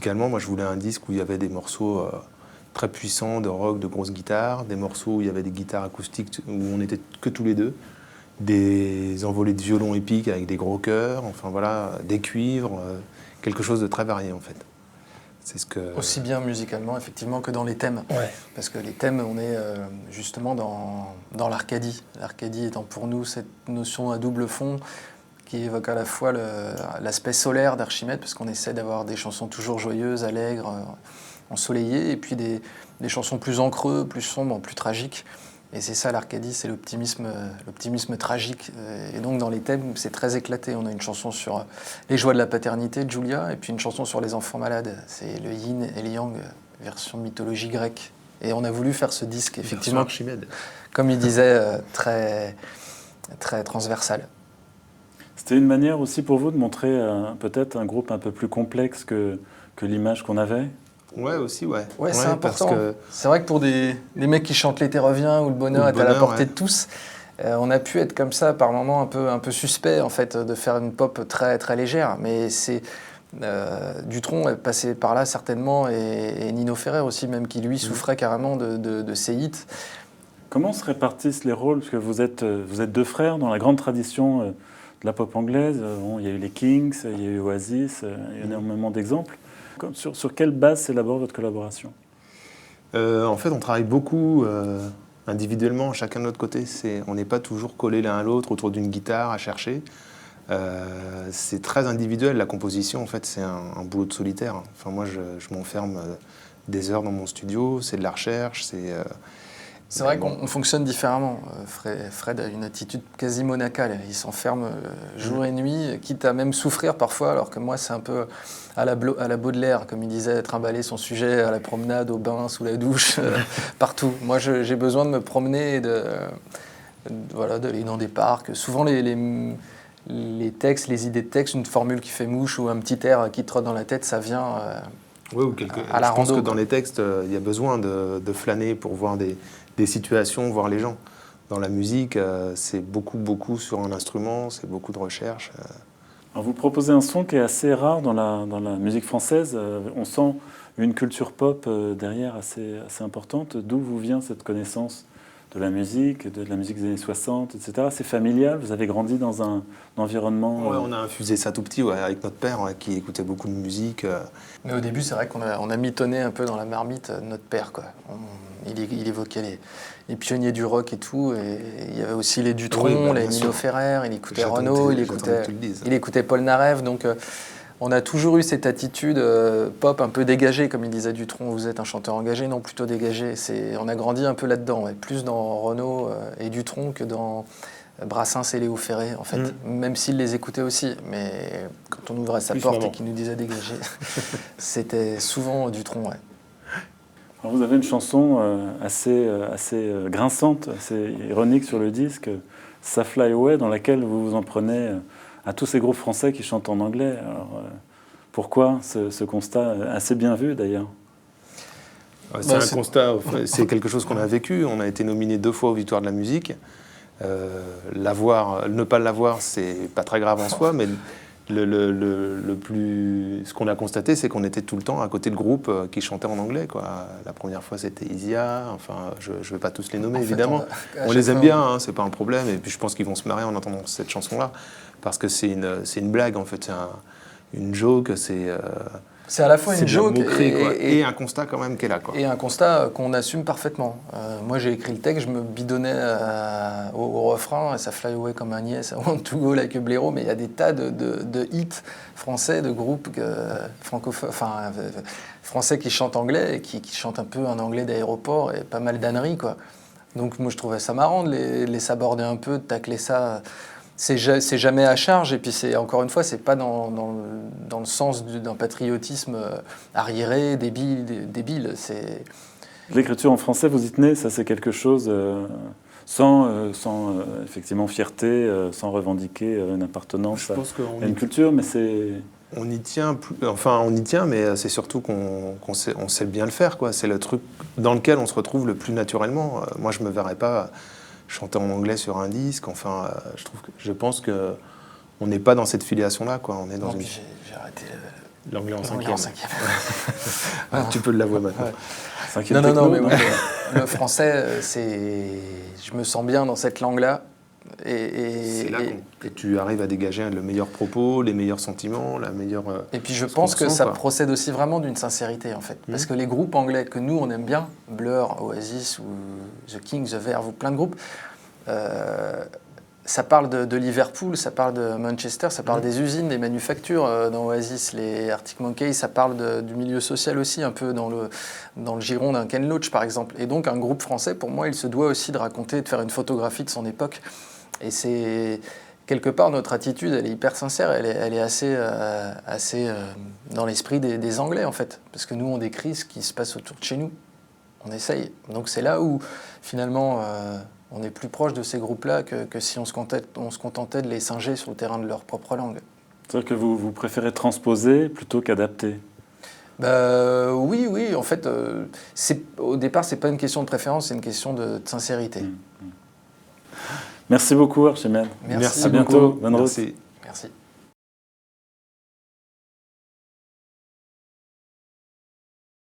musicalement, moi je voulais un disque où il y avait des morceaux très puissants de rock, de grosses guitares, des morceaux où il y avait des guitares acoustiques où on n'était que tous les deux, des envolées de violon épiques avec des gros chœurs, enfin voilà, des cuivres, quelque chose de très varié en fait. C'est ce que... Aussi bien musicalement, effectivement, que dans les thèmes. Ouais. Parce que les thèmes, on est justement dans l'Arcadie. L'Arcadie étant pour nous cette notion à double fond qui évoque à la fois l'aspect solaire d'Archimède, parce qu'on essaie d'avoir des chansons toujours joyeuses, allègres, ensoleillées, et puis des chansons plus en creux, plus sombres, plus tragiques. Et c'est ça l'Arcadie, c'est l'optimisme tragique. Et donc dans les thèmes, c'est très éclaté. On a une chanson sur les joies de la paternité de Julia, et puis une chanson sur les enfants malades. C'est le yin et le yang, version mythologie grecque. Et on a voulu faire ce disque, effectivement, Archimède. Comme il disait, très, très transversal. C'était une manière aussi pour vous de montrer peut-être un groupe un peu plus complexe que l'image qu'on avait? Ouais, aussi, ouais. Ouais, c'est parce important. que... C'est vrai que pour des mecs qui chantent L'été revient ou le bonheur est à la portée de tous, on a pu être comme ça par moments un peu suspect en fait de faire une pop très très légère. Mais c'est Dutronc est passé par là certainement et Nino Ferrer aussi même qui lui souffrait carrément de ses hits. Comment se répartissent les rôles? Parce que vous êtes deux frères dans la grande tradition de la pop anglaise. Il y a eu les Kings, il y a eu Oasis, il y a énormément d'exemples. Sur quelle base s'élabore votre collaboration? En fait, on travaille beaucoup individuellement, chacun de notre côté. On n'est pas toujours collés l'un à l'autre autour d'une guitare à chercher. C'est très individuel, la composition. En fait, c'est un boulot de solitaire. Enfin, moi, je m'enferme des heures dans mon studio. C'est de la recherche. C'est vrai qu'on fonctionne différemment. Fred a une attitude quasi monacale. Il s'enferme jour et nuit, quitte à même souffrir parfois, alors que moi, c'est un peu à la Baudelaire, comme il disait, trimballer son sujet à la promenade, au bain, sous la douche, partout. Moi, j'ai besoin de me promener et d'aller dans des parcs. Souvent, les textes, les idées de texte, une formule qui fait mouche ou un petit air qui trotte dans la tête, ça vient ou à la je pense rando, que dans les textes, il y a besoin de flâner pour voir des situations, voir les gens. Dans la musique, c'est beaucoup sur un instrument, c'est beaucoup de recherche. Alors vous proposez un son qui est assez rare dans la musique française. On sent une culture pop derrière assez importante. D'où vous vient cette connaissance de la musique des années 60, etc. C'est familial, vous avez grandi dans un environnement... Ouais, on a infusé ça tout petit avec notre père qui écoutait beaucoup de musique. Mais au début, c'est vrai qu'on a mitonné un peu dans la marmite notre père, quoi. Il évoquait les pionniers du rock et tout, et il y avait aussi les Dutronc, les Nino Ferrer, il écoutait Renaud, il écoutait Paul Naref, donc on a toujours eu cette attitude pop un peu dégagée, comme il disait Dutronc, vous êtes un chanteur engagé, non, plutôt dégagé. On a grandi un peu là-dedans, plus dans Renaud et Dutronc que dans Brassens et Léo Ferré, en fait, même s'il les écoutait aussi, mais quand on ouvrait sa porte et qu'il nous disait dégager, c'était souvent Dutronc, ouais. Alors vous avez une chanson assez grinçante, assez ironique sur le disque, Ça Fly Away, dans laquelle vous vous en prenez à tous ces groupes français qui chantent en anglais. Alors, pourquoi ce constat assez bien vu d'ailleurs? C'est un constat, c'est quelque chose qu'on a vécu. On a été nominé 2 fois aux Victoires de la musique. Ne pas l'avoir, c'est pas très grave en soi, mais ce qu'on a constaté, c'est qu'on était tout le temps à côté de groupes qui chantaient en anglais, quoi. La première fois, c'était Isia. Enfin, je ne vais pas tous les nommer, évidemment. On les aime bien, hein, c'est pas un problème. Et puis, je pense qu'ils vont se marrer en entendant cette chanson-là, parce que c'est une blague, en fait. C'est une joke. C'est à la fois une joke et un constat quand même qu'elle a, quoi. Et un constat qu'on assume parfaitement. Moi, j'ai écrit le texte, je me bidonnais au refrain, et ça fly away comme un niais, I want to go like a blaireau, mais il y a des tas de hits français, de groupes français qui chantent anglais, et qui chantent un peu un anglais d'aéroport, et pas mal d'âneries, quoi. Donc moi, je trouvais ça marrant de les saborder un peu, de tacler ça. C'est jamais à charge, et puis encore une fois, c'est pas dans le sens d'un patriotisme arriéré, débile. L'écriture en français, vous y tenez, ça c'est quelque chose sans effectivement fierté, sans revendiquer une appartenance à une culture, mais c'est... On y tient, mais c'est surtout qu'on sait bien le faire, quoi. C'est le truc dans lequel on se retrouve le plus naturellement. Moi, je me verrais pas chanter en anglais sur un disque. Enfin, je pense que on n'est pas dans cette filiation-là, quoi. On est dans J'ai arrêté L'anglais en L'anglais en cinquième. cinquième. Tu peux l'avouer maintenant. Ouais. Cinquième Non, techno, mais moi, le français, je me sens bien dans cette langue-là. C'est là et tu arrives à dégager le meilleur propos, les meilleurs sentiments, la meilleure... Et puis je pense que ça procède aussi vraiment d'une sincérité, en fait. Parce que les groupes anglais que nous, on aime bien, Blur, Oasis ou The Kings, The Verve ou plein de groupes, ça parle de Liverpool, ça parle de Manchester, ça parle des usines, des manufactures dans Oasis, les Arctic Monkeys, ça parle du milieu social aussi, un peu dans le giron d'un Ken Loach, par exemple. Et donc un groupe français, pour moi, il se doit aussi de raconter, de faire une photographie de son époque. Et c'est... Quelque part, notre attitude, elle est hyper sincère, elle est assez dans l'esprit des Anglais, en fait. Parce que nous, on décrit ce qui se passe autour de chez nous. On essaye. Donc c'est là où, finalement, on est plus proche de ces groupes-là que si on se contentait de les singer sur le terrain de leur propre langue. C'est-à-dire que vous préférez transposer plutôt qu'adapter? Oui. En fait, au départ, c'est pas une question de préférence, c'est une question de sincérité. Merci beaucoup, Archimède. Merci à bientôt. Bonne route. Merci.